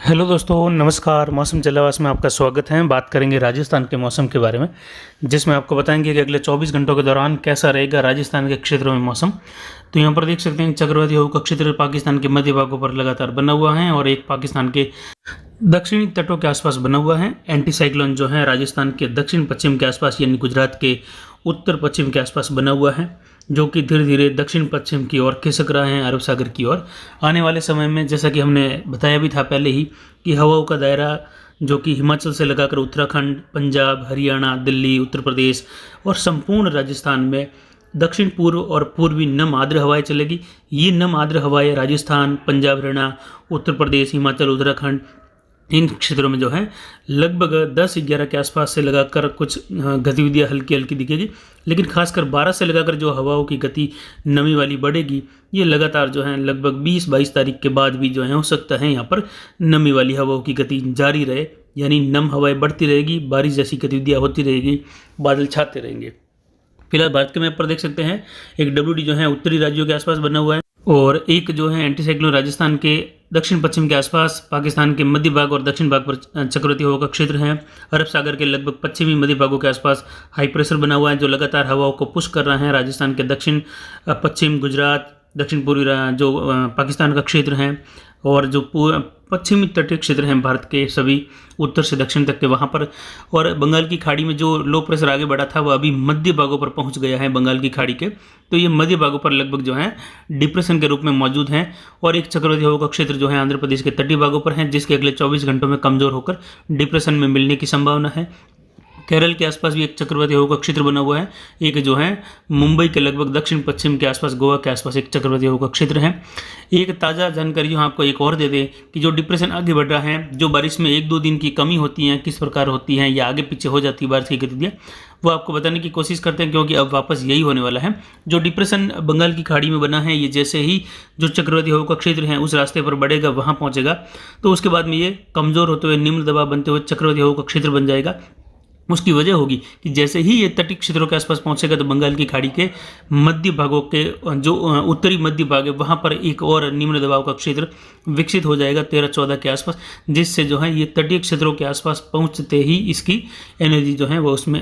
Hello दोस्तों, नमस्कार। मौसम जलावास में आपका स्वागत है। बात करेंगे राजस्थान के मौसम के बारे में, जिसमें आपको बताएंगे कि अगले 24 घंटों के दौरान कैसा रहेगा राजस्थान के क्षेत्रों में मौसम। तो यहाँ पर देख सकते हैं चक्रवाती हवा का क्षेत्र पाकिस्तान के मध्य भागों पर लगातार बना हुआ है और एक पाकिस्तान के दक्षिणी तटों के आसपास बना हुआ है। एंटी साइक्लोन जो है राजस्थान के दक्षिण पश्चिम के आसपास यानी गुजरात के उत्तर पश्चिम के आसपास बना हुआ है, जो कि धीरे धीरे दक्षिण पश्चिम की ओर खिसक रहा है अरब सागर की ओर। आने वाले समय में, जैसा कि हमने बताया भी था पहले ही, कि हवाओं का दायरा जो कि हिमाचल से लगाकर उत्तराखंड, पंजाब, हरियाणा, दिल्ली, उत्तर प्रदेश और संपूर्ण राजस्थान में दक्षिण पूर्व और पूर्वी नम आर्द्र हवाएं चलेगी। ये नम आर्द्र हवाएं राजस्थान, पंजाब, हरियाणा, उत्तर प्रदेश, हिमाचल, उत्तराखंड, इन क्षेत्रों में जो है लगभग 10-11 के आसपास से लगाकर कुछ गतिविधियां हल्की हल्की दिखेगी, लेकिन खासकर 12 से लगाकर जो हवाओं की गति नमी वाली बढ़ेगी, ये लगातार जो है लगभग 20-22 तारीख के बाद भी जो है हो सकता है यहाँ पर नमी वाली हवाओं की गति जारी रहे, यानी नम हवाएं बढ़ती रहेगी, बारिश जैसी गतिविधियाँ होती रहेगी, बादल छाते रहेंगे। फिलहाल भारत के मैप पर देख सकते हैं एक WD जो है उत्तरी राज्यों के आसपास बना हुआ है और एक जो है एंटी साइक्लोन राजस्थान के दक्षिण पश्चिम के आसपास, पाकिस्तान के मध्य भाग और दक्षिण भाग पर चक्रवाती हवा का क्षेत्र है। अरब सागर के लगभग पश्चिमी मध्य भागों के आसपास हाई प्रेशर बना हुआ है, जो लगातार हवाओं को पुश कर रहा है राजस्थान के दक्षिण पश्चिम, गुजरात, दक्षिण पूर्वी जो पाकिस्तान का क्षेत्र है और जो पश्चिमी तटीय क्षेत्र हैं भारत के सभी उत्तर से दक्षिण तक के, वहाँ पर। और बंगाल की खाड़ी में जो लो प्रेशर आगे बढ़ा था वह अभी मध्य भागों पर पहुँच गया है बंगाल की खाड़ी के, तो ये मध्य भागों पर लगभग जो है डिप्रेशन के रूप में मौजूद हैं। और एक चक्रवाती हवा का क्षेत्र जो है आंध्र प्रदेश के तटीय भागों पर है, जिसके अगले 24 घंटों में कमजोर होकर डिप्रेशन में मिलने की संभावना है। केरल के आसपास भी एक चक्रवाती हवा का क्षेत्र बना हुआ है। एक जो है मुंबई के लगभग दक्षिण पश्चिम के आसपास, गोवा के आसपास एक चक्रवाती हवा का क्षेत्र है। एक ताज़ा जानकारी हम आपको एक और दे दें कि जो डिप्रेशन आगे बढ़ रहा है, जो बारिश में 1-2 दिन की कमी होती है, किस प्रकार होती है या आगे पीछे हो जाती है बारिश की गतिविधियाँ, वो आपको बताने की कोशिश करते हैं, क्योंकि अब वापस यही होने वाला है। जो डिप्रेशन बंगाल की खाड़ी में बना है, ये जैसे ही जो चक्रवाती हवा का क्षेत्र है उस रास्ते पर बढ़ेगा, वहाँ पहुँचेगा, तो उसके बाद में ये कमज़ोर होते हुए निम्न दबाव बनते हुए चक्रवाती हवा का क्षेत्र बन जाएगा। उसकी वजह होगी कि जैसे ही ये तटीय क्षेत्रों के आसपास पहुंचेगा तो बंगाल की खाड़ी के मध्य भागों के जो उत्तरी मध्य भाग है वहाँ पर एक और निम्न दबाव का क्षेत्र विकसित हो जाएगा 13-14 के आसपास, जिससे जो है ये तटीय क्षेत्रों के आसपास पहुंचते ही इसकी एनर्जी जो है वो उसमें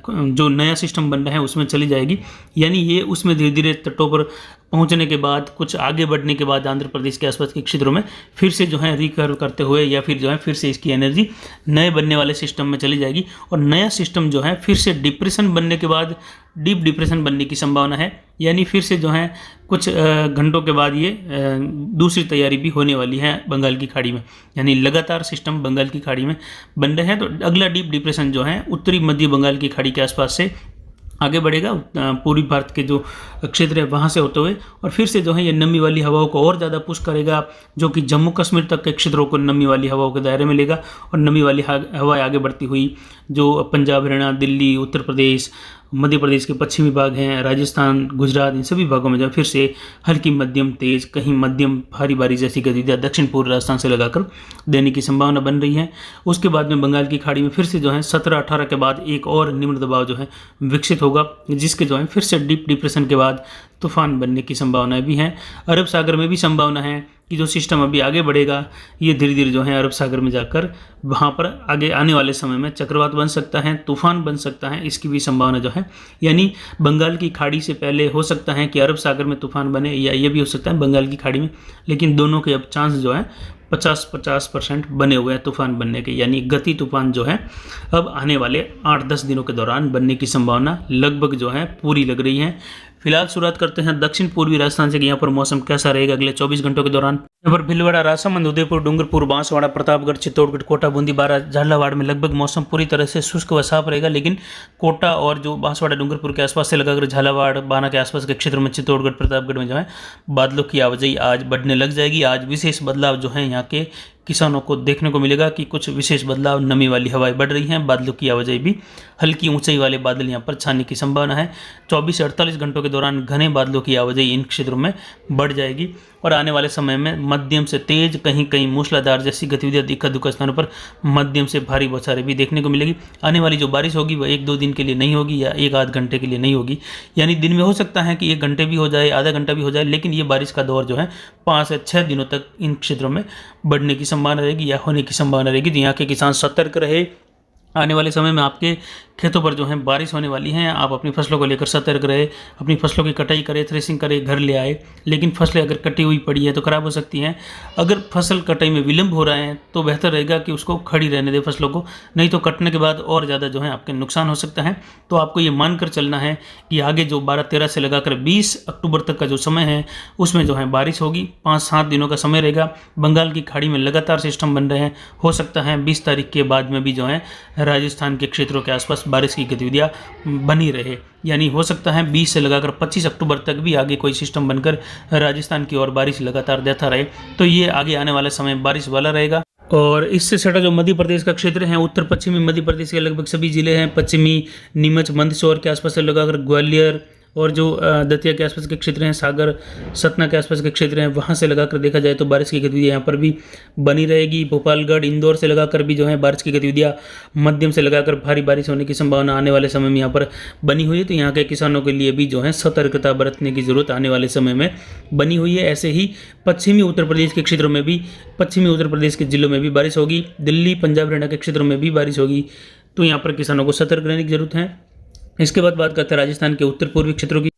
जो नया सिस्टम बन रहा है उसमें चली जाएगी। यानी ये उसमें धीरे धीरे तटों पर पहुंचने के बाद, कुछ आगे बढ़ने के बाद आंध्र प्रदेश के आसपास के क्षेत्रों में फिर से जो है रिकर्व करते हुए या फिर जो है फिर से इसकी एनर्जी नए बनने वाले सिस्टम में चली जाएगी और नया सिस्टम जो है फिर से डिप्रेशन बनने के बाद डीप डिप्रेशन बनने की संभावना है। यानी फिर से जो है कुछ घंटों के बाद ये दूसरी तैयारी भी होने वाली है बंगाल की खाड़ी में, यानी लगातार सिस्टम बंगाल की खाड़ी में बन रहे हैं। तो अगला डीप डिप्रेशन जो है उत्तरी मध्य बंगाल की खाड़ी के आसपास से आगे बढ़ेगा पूर्वी भारत के जो क्षेत्र है वहाँ से होते हुए, और फिर से जो है ये नमी वाली हवाओं को और ज़्यादा पुश करेगा, जो कि जम्मू कश्मीर तक के क्षेत्रों को नमी वाली हवाओं के दायरे में लेगा। और नमी वाली हवाएं आगे बढ़ती हुई जो पंजाब, हरियाणा, दिल्ली, उत्तर प्रदेश, मध्य प्रदेश के पश्चिमी भाग हैं, राजस्थान, गुजरात, इन सभी भागों में जो फिर से हल्की मध्यम तेज, कहीं मध्यम भारी बारिश जैसी गतिविधियाँ दक्षिण पूर्व राजस्थान से लगाकर देने की संभावना बन रही है। उसके बाद में बंगाल की खाड़ी में फिर से जो है 17-18 के बाद एक और निम्न दबाव जो है विकसित होगा, जिसके जो है फिर से डीप डिप्रेशन के बाद तूफान बनने की संभावना भी है। अरब सागर में भी संभावना है कि जो सिस्टम अभी आगे बढ़ेगा ये धीरे धीरे जो है अरब सागर में जाकर वहाँ पर आगे आने वाले समय में चक्रवात बन सकता है, तूफान बन सकता है, इसकी भी संभावना जो है। यानी बंगाल की खाड़ी से पहले हो सकता है कि अरब सागर में तूफान बने, या ये भी हो सकता है बंगाल की खाड़ी में, लेकिन दोनों के अब चांस जो है 50-50% बने हुए हैं तूफान बनने के। यानी गति तूफान जो है अब आने वाले 8-10 दिनों के दौरान बनने की संभावना लगभग जो है पूरी लग रही है। फिलहाल शुरुआत करते हैं दक्षिण पूर्वी राजस्थान से कि यहाँ पर मौसम कैसा रहेगा अगले 24 घंटों के दौरान। यहाँ पर भीलवाड़ा, राजसमंद, उदयपुर, डूंगरपुर, बांसवाड़ा, प्रतापगढ़, चित्तौड़गढ़, कोटा, बूंदी, बारां, झालावाड़ में लगभग मौसम पूरी तरह से शुष्क व साफ रहेगा, लेकिन कोटा और जो बांसवाड़ा, डूंगरपुर के आसपास से लगाकर झालावाड़, बारां के आसपास के क्षेत्र में, चित्तौड़गढ़, प्रतापगढ़ में जो है बादलों की आवाजाही आज बढ़ने लग जाएगी। आज विशेष बदलाव जो है यहाँ के किसानों को देखने को मिलेगा कि कुछ विशेष बदलाव, नमी वाली हवाएं बढ़ रही हैं, बादलों की आवाजाही भी, हल्की ऊंचाई वाले बादल यहाँ पर छाने की संभावना है। 24 से 48 घंटों के दौरान घने बादलों की आवाजाही इन क्षेत्रों में बढ़ जाएगी। और आने वाले समय में मध्यम से तेज, कहीं कहीं मूसलाधार जैसी गतिविधियां इक्का दुक्का स्थानों पर मध्यम से भारी बौछारें भी देखने को मिलेगी। आने वाली जो बारिश होगी वह 1-2 दिन के लिए नहीं होगी या 1-8 घंटे के लिए नहीं होगी, यानी दिन में हो सकता है कि 1 घंटे भी हो जाए, आधा घंटा भी हो जाए, लेकिन ये बारिश का दौर जो है 5 से 6 दिनों तक इन क्षेत्रों में बढ़ने की संभावना रहेगी या होने की संभावना रहेगी। तो यहाँ के किसान सतर्क रहे। आने वाले समय में आपके खेतों पर जो है बारिश होने वाली है, आप अपनी फसलों को लेकर सतर्क रहे, अपनी फसलों की कटाई करें, थ्रेसिंग करें, घर ले आए। लेकिन फसलें अगर कटी हुई पड़ी है तो ख़राब हो सकती हैं। अगर फसल कटाई में विलंब हो रहा है तो बेहतर रहेगा कि उसको खड़ी रहने दें फसलों को, नहीं तो कटने के बाद और ज़्यादा जो है आपके नुकसान हो सकता है। तो आपको ये मानकर चलना है कि आगे जो 12-13 से लगाकर 20 अक्टूबर तक का जो समय है उसमें जो है बारिश होगी। 5-7 दिनों का समय रहेगा। बंगाल की खाड़ी में लगातार सिस्टम बन रहे हैं, हो सकता है 20 तारीख के बाद में भी जो है राजस्थान के क्षेत्रों के आसपास बारिश की गतिविधियां बनी रहे, यानी हो सकता है 20 से लगाकर 25 अक्टूबर तक भी आगे कोई सिस्टम बनकर राजस्थान की ओर बारिश लगातार देता रहे। तो ये आगे आने वाला समय बारिश वाला रहेगा। और इससे सटा जो मध्य प्रदेश का क्षेत्र है, उत्तर पश्चिमी मध्य प्रदेश के लगभग सभी जिले हैं, पश्चिमी नीमच मंदसौर के आसपास से लगाकर ग्वालियर और जो दतिया के आसपास के क्षेत्र हैं, सागर सतना के आसपास के क्षेत्र हैं, वहाँ से लगाकर देखा जाए तो बारिश की गतिविधियाँ यहाँ पर भी बनी रहेगी। भोपालगढ़ इंदौर से लगाकर भी जो है बारिश की गतिविधियाँ मध्यम से लगाकर भारी बारिश होने की संभावना आने वाले समय में यहाँ पर बनी हुई है। तो यहाँ के किसानों के लिए भी जो है सतर्कता बरतने की जरूरत आने वाले समय में बनी हुई है। ऐसे ही पश्चिमी उत्तर प्रदेश के क्षेत्रों में भी, पश्चिमी उत्तर प्रदेश के जिलों में भी बारिश होगी। दिल्ली पंजाब हरियाणा के क्षेत्रों में भी बारिश होगी। तो यहाँ पर किसानों को सतर्क रहने की जरूरत है। इसके बाद बात करते हैं राजस्थान के उत्तर पूर्वी क्षेत्रों की।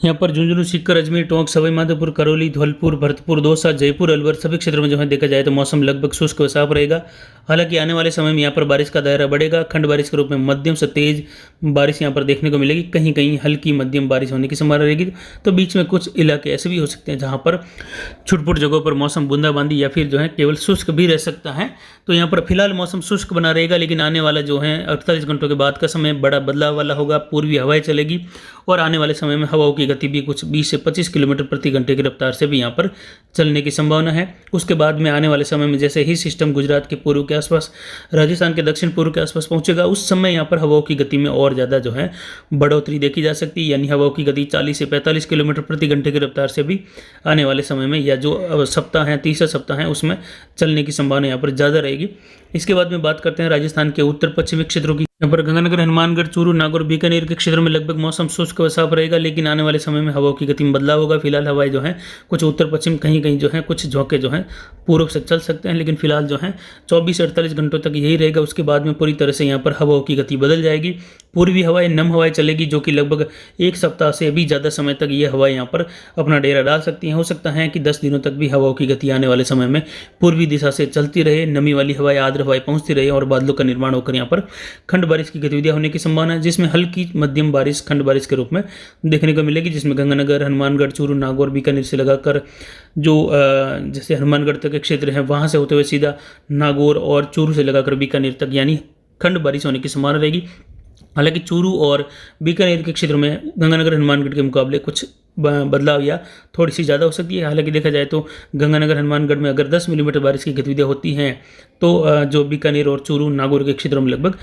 यहाँ पर झुंझुनू, सीकर, अजमेर, टोंक, सवाई माधोपुर, करौली, धौलपुर, भरतपुर, दौसा, जयपुर, अलवर सभी क्षेत्रों में जो है देखा जाए तो मौसम लगभग शुष्क व साफ रहेगा। हालांकि आने वाले समय में यहाँ पर बारिश का दायरा बढ़ेगा। खंड बारिश के रूप में मध्यम से तेज बारिश यहाँ पर देखने को मिलेगी। कहीं कहीं हल्की मध्यम बारिश होने की संभावना रहेगी। तो बीच में कुछ इलाके ऐसे भी हो सकते हैं जहाँ पर छुटपुट जगहों पर मौसम बूंदाबांदी या फिर जो है केवल शुष्क भी रह सकता है। तो यहाँ पर फिलहाल मौसम शुष्क बना रहेगा, लेकिन आने वाला जो है 48 घंटों के बाद का समय बड़ा बदलाव वाला होगा। पूर्वी हवाएं चलेगी और आने वाले समय में हवाओं की गति भी कुछ 20 से 25 किलोमीटर प्रति घंटे की रफ्तार से भी यहाँ पर चलने की संभावना है। उसके बाद में आने वाले समय में जैसे ही सिस्टम गुजरात के पूर्व के आसपास, राजस्थान के दक्षिण पूर्व के आसपास पहुंचेगा, उस समय यहाँ पर हवाओं की गति में और ज़्यादा जो है बढ़ोतरी देखी जा सकती है। यानी हवाओं की गति 40 से 45 किलोमीटर प्रति घंटे की रफ्तार से भी आने वाले समय में या जो सप्ताह है, तीसरा सप्ताह है, उसमें चलने की संभावना यहाँ पर ज़्यादा रहेगी। इसके बाद में बात करते हैं राजस्थान के उत्तर पश्चिमी क्षेत्रों की। यहाँ पर गंगानगर, हनुमानगढ़, चूरू, नागौर, बीकानेर के क्षेत्रों में लगभग मौसम शुष्क व साफ रहेगा, लेकिन आने वाले समय में हवाओं की गति में बदलाव होगा। फिलहाल हवाएं जो हैं कुछ उत्तर पश्चिम, कहीं कहीं जो है कुछ झोंके जो हैं पूर्व से चल सकते हैं, लेकिन फिलहाल जो है 24 से 48 घंटों तक यही रहेगा। उसके बाद में पूरी तरह से यहाँ पर हवाओं की गति बदल जाएगी। पूर्वी हवाएं, नम हवाएं चलेगी, जो कि लगभग 1 सप्ताह से भी ज़्यादा समय तक ये हवाएं यहाँ पर अपना डेरा डाल सकती हैं। हो सकता है कि 10 दिनों तक भी हवाओं की गति आने वाले समय में पूर्वी दिशा से चलती रहे, नमी वाली हवाएं, आर्द्र हवाएं पहुँचती रहे और बादलों का निर्माण होकर यहाँ पर खंड बारिश की गतिविधियाँ होने की संभावना है, जिसमें हल्की मध्यम बारिश खंड बारिश के रूप में देखने को मिलेगी, जिसमें गंगानगर, हनुमानगढ़, चूरू, नागौर, बीकानेर से लगाकर जो जैसे हनुमानगढ़ तक के क्षेत्र हैं वहाँ से होते हुए सीधा नागौर और चूरू से लगाकर बीकानेर तक यानी खंड बारिश होने की संभावना रहेगी। हालांकि चूरू और बीकानेर के क्षेत्रों में गंगानगर, हनुमानगढ़ के मुकाबले कुछ बदलाव या थोड़ी सी ज़्यादा हो सकती है। हालांकि देखा जाए तो गंगानगर, हनुमानगढ़ में अगर 10 मिलीमीटर बारिश की गतिविधियाँ होती हैं तो जो बीकानेर और चूरू, नागौर के क्षेत्रों में लगभग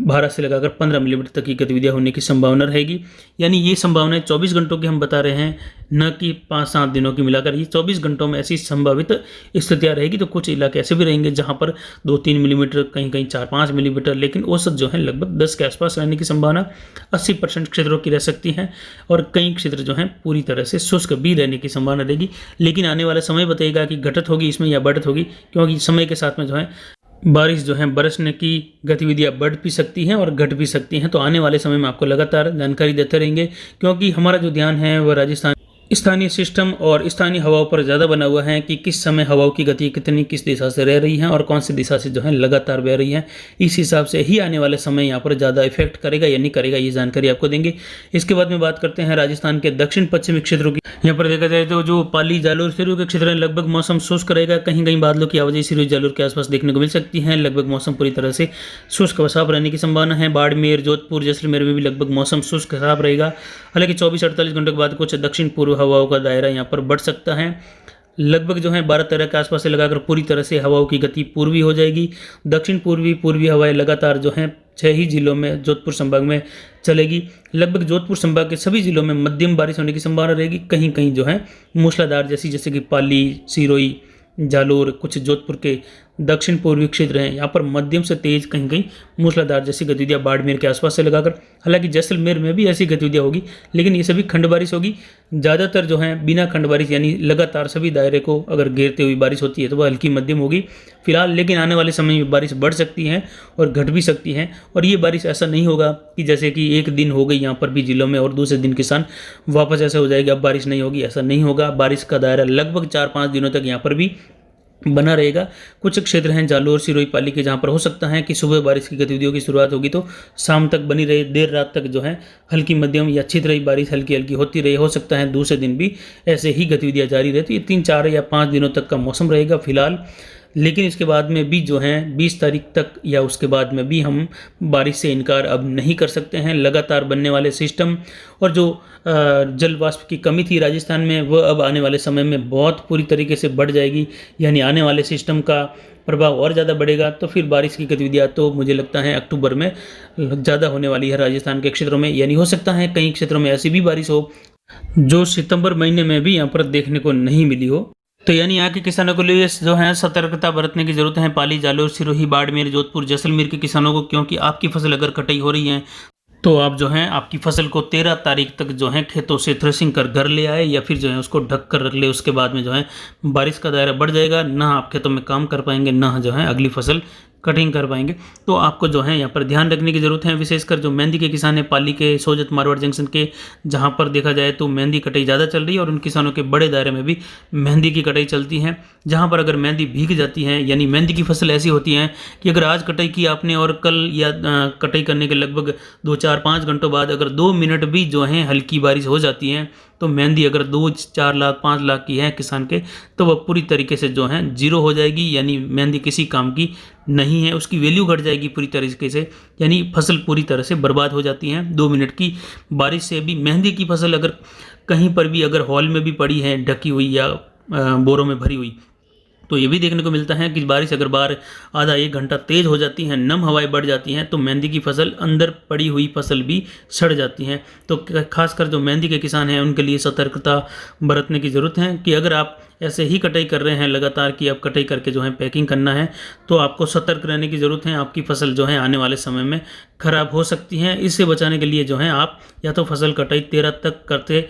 12 से लगाकर 15 मिलीमीटर तक की गतिविधियाँ होने की संभावना रहेगी। यानी ये संभावनाएं 24 घंटों की हम बता रहे हैं, न कि 5-7 दिनों की मिलाकर। ये 24 घंटों में ऐसी संभावित स्थितियाँ रहेगी। तो कुछ इलाके ऐसे भी रहेंगे जहाँ पर 2-3 मिलीमीटर, कहीं कहीं 4-5 मिलीमीटर, लेकिन औसत जो है लगभग 10 के आसपास रहने की संभावना 80% क्षेत्रों की रह सकती है। और कई क्षेत्र जो हैं पूरी तरह से शुष्क भी रहने की संभावना रहेगी। लेकिन आने वाला समय बताएगा कि घटत होगी इसमें या बढ़त होगी, क्योंकि समय के साथ में जो है बारिश जो है बरसने की गतिविधियां बढ़ भी सकती हैं और घट भी सकती हैं। तो आने वाले समय में आपको लगातार जानकारी देते रहेंगे, क्योंकि हमारा जो ध्यान है वह राजस्थान स्थानीय सिस्टम और स्थानीय हवाओं पर ज़्यादा बना हुआ है कि किस समय हवाओं की गति कितनी किस दिशा से रह रही है और कौन सी दिशा से जो है लगातार बह रही है। इस हिसाब से ही आने वाले समय यहाँ पर ज़्यादा इफेक्ट करेगा या नहीं करेगा, ये जानकारी आपको देंगे। इसके बाद में बात करते हैं राजस्थान के दक्षिण पश्चिमी क्षेत्रों की। यहाँ पर देखा जाए तो जो पाली, जालोर, सिरोही के क्षेत्र में लगभग मौसम शुष्क रहेगा। कहीं कहीं बादलों की आवाजाही सिरोही, जालोर के आसपास देखने को मिल सकती है। लगभग मौसम पूरी तरह से शुष्क व साफ रहने की संभावना है। बाड़मेर, जोधपुर, जैसलमेर में भी लगभग मौसम शुष्क साफ रहेगा। हालांकि 24-48 घंटों के बाद कुछ दक्षिण पूर्व हवाओं का दायरा यहाँ पर बढ़ सकता है। लगभग जो है 12-13 के आसपास से लगाकर पूरी तरह से हवाओं की गति पूर्वी हो जाएगी। दक्षिण पूर्वी हवाएं लगातार जो हैं 6 ही जिलों में जोधपुर संभाग में चलेगी। लगभग जोधपुर संभाग के सभी जिलों में मध्यम बारिश होने की संभावना रहेगी। कहीं कहीं जो है मूसलाधार जैसे कि पाली, सिरोही, जालोर, कुछ जोधपुर के दक्षिण पूर्वी क्षेत्र हैं, यहाँ पर मध्यम से तेज कहीं कहीं मूसलाधार जैसी गतिविधियाँ बाड़मेर के आसपास से लगाकर, हालांकि जैसलमेर में भी ऐसी गतिविधियाँ होगी, लेकिन ये सभी खंड बारिश होगी। ज़्यादातर जो है बिना खंड बारिश यानी लगातार सभी दायरे को अगर घेरते हुई बारिश होती है तो वह हल्की मध्यम होगी फिलहाल, लेकिन आने वाले समय में बारिश बढ़ सकती है और घट भी सकती है। और ये बारिश ऐसा नहीं होगा कि जैसे कि एक दिन हो गई यहाँ पर भी जिलों में और दूसरे दिन किसान वापस ऐसे हो जाएगी अब बारिश नहीं होगी, ऐसा नहीं होगा। बारिश का दायरा लगभग 4-5 दिनों तक यहाँ पर भी बना रहेगा। कुछ क्षेत्र हैं जालोर, सिरोही, पाली के, जहाँ पर हो सकता है कि सुबह बारिश की गतिविधियों की शुरुआत होगी तो शाम तक बनी रहे, देर रात तक जो है हल्की मध्यम या अच्छी तरह बारिश हल्की हल्की होती रहे। हो सकता है दूसरे दिन भी ऐसे ही गतिविधियाँ जारी रहे। तो ये 3-4 या 5 दिनों तक का मौसम रहेगा फिलहाल, लेकिन इसके बाद में भी जो है 20 तारीख तक या उसके बाद में भी हम बारिश से इनकार अब नहीं कर सकते हैं। लगातार बनने वाले सिस्टम और जो जल वाष्प की कमी थी राजस्थान में, वह अब आने वाले समय में बहुत पूरी तरीके से बढ़ जाएगी, यानी आने वाले सिस्टम का प्रभाव और ज़्यादा बढ़ेगा। तो फिर बारिश की गतिविधियाँ तो मुझे लगता है अक्टूबर में ज़्यादा होने वाली है राजस्थान के क्षेत्रों में, यानी हो सकता है कई क्षेत्रों में ऐसी भी बारिश हो जो सितंबर महीने में भी यहाँ पर देखने को नहीं मिली हो। तो यानी यहाँ के किसानों के लिए जो है सतर्कता बरतने की जरूरत है। पाली, जालोर, सिरोही, बाड़मेर, जोधपुर, जैसलमेर के किसानों को, क्योंकि आपकी फसल अगर कटाई हो रही है तो आप जो है आपकी फसल को 13 तारीख तक जो है खेतों से थ्रेसिंग कर घर ले आए या फिर जो है उसको ढक कर रख ले। उसके बाद में जो है बारिश का दायरा बढ़ जाएगा, ना आप खेतों में काम कर पाएंगे, ना जो है अगली फसल कटिंग कर पाएंगे। तो आपको जो है यहाँ पर ध्यान रखने की ज़रूरत है, विशेषकर जो मेहंदी के किसान हैं पाली के, सोजत, मारवाड़ जंक्शन के, जहाँ पर देखा जाए तो मेहंदी कटाई ज़्यादा चल रही है और उन किसानों के बड़े दायरे में भी मेहंदी की कटाई चलती है। जहाँ पर अगर मेहंदी भीग जाती है, यानी मेहंदी की फसल ऐसी होती है कि अगर आज कटाई की आपने और कल या कटाई करने के लगभग 2-4-5 घंटों बाद अगर 2 मिनट भी जो है हल्की बारिश हो जाती है तो मेहंदी अगर 2-4 लाख 5 लाख की है किसान के तो वह पूरी तरीके से जो है जीरो हो जाएगी, यानी मेहंदी किसी काम की नहीं है, उसकी वैल्यू घट जाएगी पूरी तरीके से, यानी फसल पूरी तरह से बर्बाद हो जाती है। 2 मिनट की बारिश से भी मेहंदी की फसल अगर कहीं पर भी अगर हॉल में भी पड़ी है ढकी हुई या बोरों में भरी हुई तो ये भी देखने को मिलता है कि बारिश अगर बाहर आधा 1 घंटा तेज़ हो जाती है, नम हवाएं बढ़ जाती हैं तो मेहंदी की फसल अंदर पड़ी हुई फसल भी सड़ जाती हैं। तो खासकर जो मेहंदी के किसान हैं उनके लिए सतर्कता बरतने की ज़रूरत है कि अगर आप ऐसे ही कटाई कर रहे हैं लगातार कि आप कटाई करके जो है पैकिंग करना है तो आपको सतर्क रहने की ज़रूरत है। आपकी फसल जो है आने वाले समय में ख़राब हो सकती है। इससे बचाने के लिए जो है आप या तो फसल कटाई 13 तक करते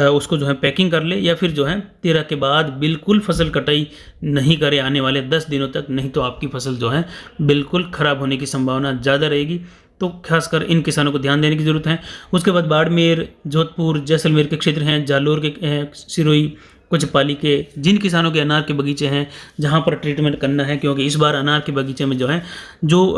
उसको जो है पैकिंग कर ले, या फिर जो है 13 के बाद बिल्कुल फसल कटाई नहीं करे आने वाले 10 दिनों तक, नहीं तो आपकी फसल जो है बिल्कुल ख़राब होने की संभावना ज़्यादा रहेगी। तो खासकर इन किसानों को ध्यान देने की ज़रूरत है। उसके बाद बाड़मेर, जोधपुर, जैसलमेर के क्षेत्र हैं, जालोर के, सिरोही, कुछ पाली के, जिन किसानों के अनार के बगीचे हैं जहाँ पर ट्रीटमेंट करना है, क्योंकि इस बार अनार के बगीचे में जो है जो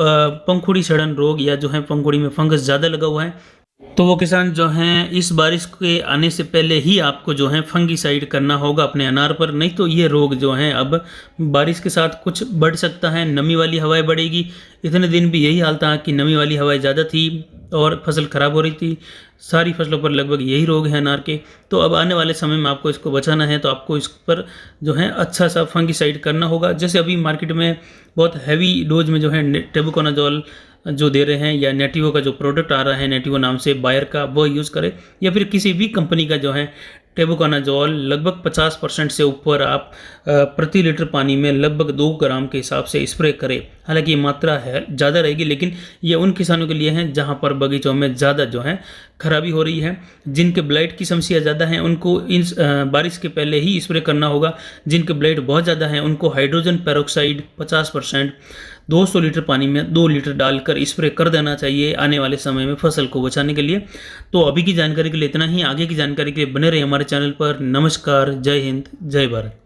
पंखुड़ी सड़न रोग या जो है पंखुड़ी में फंगस ज़्यादा लगा हुआ है, तो वो किसान जो हैं इस बारिश के आने से पहले ही आपको जो है फंगीसाइड करना होगा अपने अनार पर, नहीं तो ये रोग जो है अब बारिश के साथ कुछ बढ़ सकता है। नमी वाली हवाएं बढ़ेगी, इतने दिन भी यही हाल था कि नमी वाली हवाएं ज़्यादा थी और फसल ख़राब हो रही थी, सारी फसलों पर लगभग यही रोग है अनार के। तो अब आने वाले समय में आपको इसको बचाना है तो आपको इस पर जो है अच्छा सा फंगीसाइड करना होगा। जैसे अभी मार्केट में बहुत हैवी डोज में जो है टेबुकोनाजोल जो दे रहे हैं, या नेटिवो का जो प्रोडक्ट आ रहा है नेटिवो नाम से बायर का, वो यूज़ करें, या फिर किसी भी कंपनी का जो है टेबुकोनाजोल लगभग 50% से ऊपर आप प्रति लीटर पानी में लगभग 2 ग्राम के हिसाब से स्प्रे करें। हालांकि ये मात्रा है ज़्यादा रहेगी, लेकिन ये उन किसानों के लिए हैं जहां पर बगीचों में ज़्यादा जो है खराबी हो रही है, जिनके ब्लाइट की समस्या ज़्यादा है उनको इन बारिश के पहले ही स्प्रे करना होगा। जिनके ब्लाइट बहुत ज़्यादा है उनको हाइड्रोजन पेरोक्साइड 50% 200 लीटर पानी में 2 लीटर डालकर स्प्रे कर देना चाहिए आने वाले समय में फसल को बचाने के लिए। तो अभी की जानकारी के लिए इतना ही, आगे की जानकारी के लिए बने रहे हमारे चैनल पर। नमस्कार, जय हिंद, जय भारत।